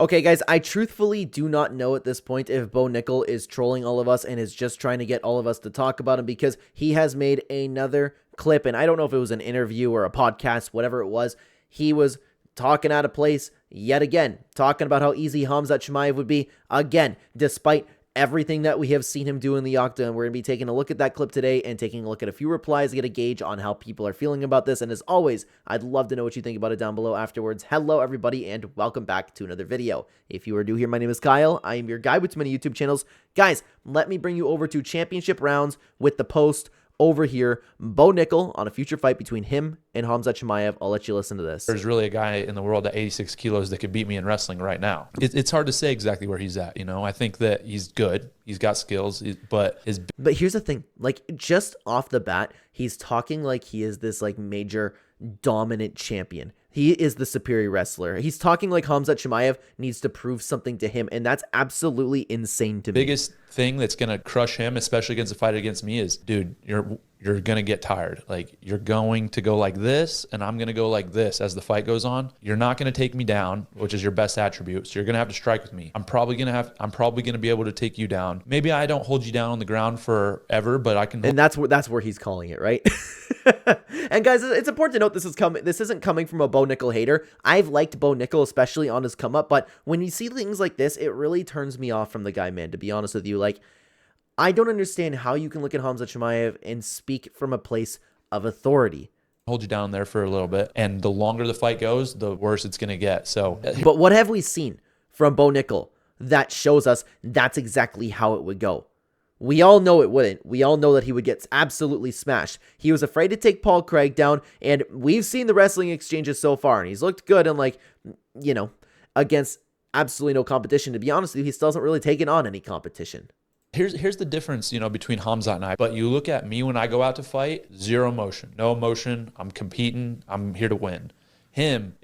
Okay, guys, I truthfully do not know at this point if Bo Nickal is trolling all of us and is just trying to get all of us to talk about him, because he has made another clip, and I don't know if it was an interview or a podcast, whatever it was. He was talking out of place yet again, talking about how easy Khamzat Chimaev would be again, despite everything that we have seen him do in the Octagon. We're going to be taking a look at that clip today and taking a look at a few replies to get a gauge on how people are feeling about this. And as always, I'd love to know what you think about it down below afterwards. Hello, everybody, and welcome back to another video. If you are new here, my name is Kyle. I am your guy with too many YouTube channels. Guys, let me bring you over to championship rounds with the post over here. Bo Nickal on a future fight between him and Khamzat Chimaev. I'll let you listen to this. There's really a guy in the world at 86 kilos that could beat me in wrestling right now. It's hard to say exactly where he's at, you know. I think that he's good. He's got skills, but here's the thing. Like, just off the bat, he's talking like he is this, like, major dominant champion. He is the superior wrestler. He's talking like Khamzat Chimaev needs to prove something to him, and that's absolutely insane to me. Biggest thing that's going to crush him, especially against a fight against me, is, dude, you're going to get tired. Like, you're going to go like this, and I'm going to go like this as the fight goes on. You're not going to take me down, which is your best attribute. So you're going to have to strike with me. I'm probably going to be able to take you down. Maybe I don't hold you down on the ground forever, but I can. And that's where he's calling it, right? And guys, it's important to note this isn't coming from a Bo Nickal hater. I've liked Bo Nickal, especially on his come up, but when you see things like this, it really turns me off from the guy, man, to be honest with you. Like, I don't understand how you can look at Khamzat Chimaev and speak from a place of authority. Hold you down there for a little bit, and the longer the fight goes, the worse it's going to get. So, but what have we seen from Bo Nickal that shows us that's exactly how it would go? We all know it wouldn't. We all know that he would get absolutely smashed. He was afraid to take Paul Craig down, and we've seen the wrestling exchanges so far, and he's looked good and, like, you know, against absolutely no competition. To be honest with you, he still hasn't really taken on any competition. Here's the difference, you know, between Khamzat and I. But you look at me when I go out to fight, zero emotion, no emotion. I'm competing. I'm here to win. Him,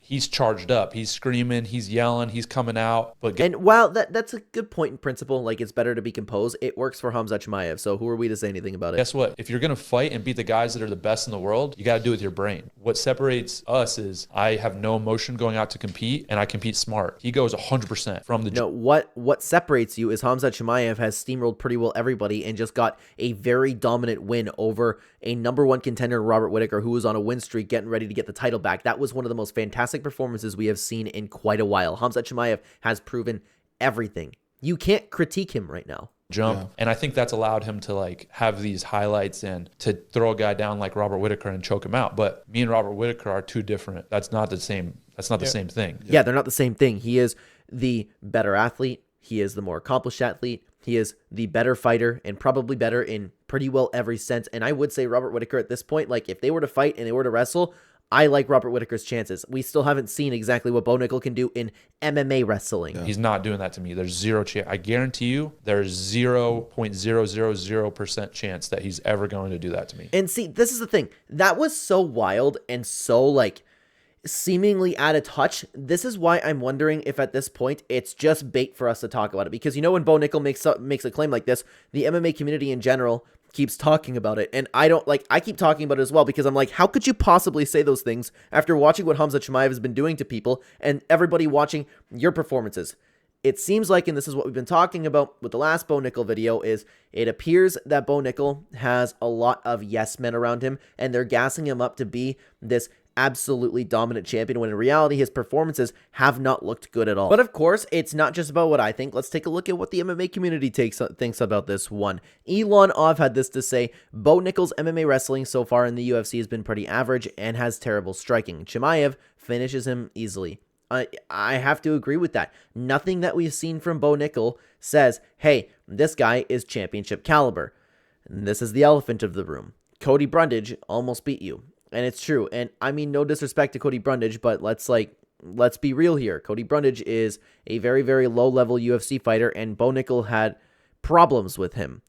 he's charged up. He's screaming. He's yelling. He's coming out. And while that's a good point in principle, like, it's better to be composed, it works for Khamzat Chimaev. So who are we to say anything about it? Guess what? If you're going to fight and beat the guys that are the best in the world, you got to do it with your brain. What separates us is I have no emotion going out to compete, and I compete smart. He goes 100% from the... No, what separates you is Khamzat Chimaev has steamrolled pretty well everybody and just got a very dominant win over a #1 contender, Robert Whittaker, who was on a win streak getting ready to get the title back. That was one of the most fantastic performances we have seen in quite a while. Khamzat Chimaev has proven everything. You can't critique him right now. Jump. And I think that's allowed him to, like, have these highlights and to throw a guy down like Robert Whittaker and choke him out. But me and Robert Whittaker are two different. That's not the same. That's not the same thing. Yeah, they're not the same thing. He is the better athlete. He is the more accomplished athlete. He is the better fighter and probably better in pretty well every sense. And I would say Robert Whittaker at this point, like, if they were to fight and they were to wrestle, I like Robert Whittaker's chances. We still haven't seen exactly what Bo Nickal can do in MMA wrestling. Yeah. He's not doing that to me. There's zero chance. I guarantee you there's 0.000% chance that he's ever going to do that to me. And see, this is the thing. That was so wild and so, like, seemingly out of touch. This is why I'm wondering if at this point it's just bait for us to talk about it. Because, you know, when Bo Nickal makes a claim like this, the MMA community in general keeps talking about it, and I keep talking about it as well, because I'm like, how could you possibly say those things after watching what Khamzat Chimaev has been doing to people and everybody watching your performances? It seems like, and this is what we've been talking about with the last Bo Nickal video, is it appears that Bo Nickal has a lot of yes men around him, and they're gassing him up to be this absolutely dominant champion, when in reality his performances have not looked good at all. But of course, it's not just about what I think. Let's take a look at what the MMA community thinks about this one. Elon Ov had this to say: Bo Nickal's MMA wrestling so far in the UFC has been pretty average and has terrible striking. Chimaev finishes him easily. I have to agree with that. Nothing that we've seen from Bo Nickal says, hey, this guy is championship caliber. And this is the elephant of the room. Cody Brundage almost beat you. And it's true. And I mean, no disrespect to Cody Brundage, but let's be real here. Cody Brundage is a very, very low-level UFC fighter, and Bo Nickal had problems with him.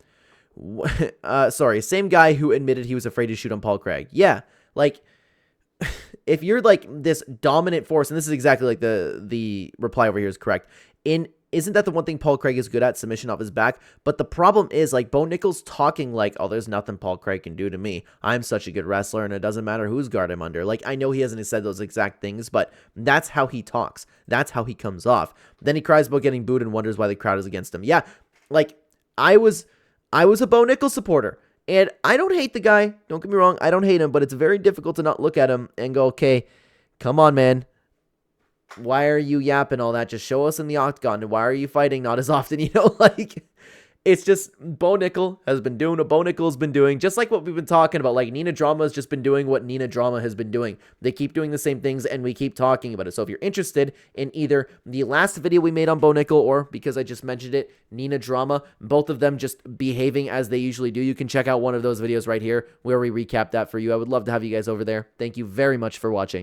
Sorry, same guy who admitted he was afraid to shoot on Paul Craig. Yeah, like, if you're like this dominant force, and this is exactly like the reply over here is correct, in isn't that the one thing Paul Craig is good at? Submission off his back. But the problem is, like, Bo Nickal's talking like, oh, there's nothing Paul Craig can do to me. I'm such a good wrestler, and it doesn't matter whose guard I'm under. Like, I know he hasn't said those exact things, but that's how he talks. That's how he comes off. Then he cries about getting booed and wonders why the crowd is against him. Yeah, like, I was a Bo Nickal supporter. And I don't hate the guy. Don't get me wrong. I don't hate him, but it's very difficult to not look at him and go, okay, come on, man. Why are you yapping all that? Just show us in the octagon. And why are you fighting not as often? You know, like, it's just Bo Nickal has been doing what Bo Nickal's been doing, just like what we've been talking about. Like, Nina Drama has just been doing what Nina Drama has been doing. They keep doing the same things, and we keep talking about it. So if you're interested in either the last video we made on Bo Nickal, or, because I just mentioned it, Nina Drama, both of them just behaving as they usually do, you can check out one of those videos right here where we recap that for you. I would love to have you guys over there. Thank you very much for watching.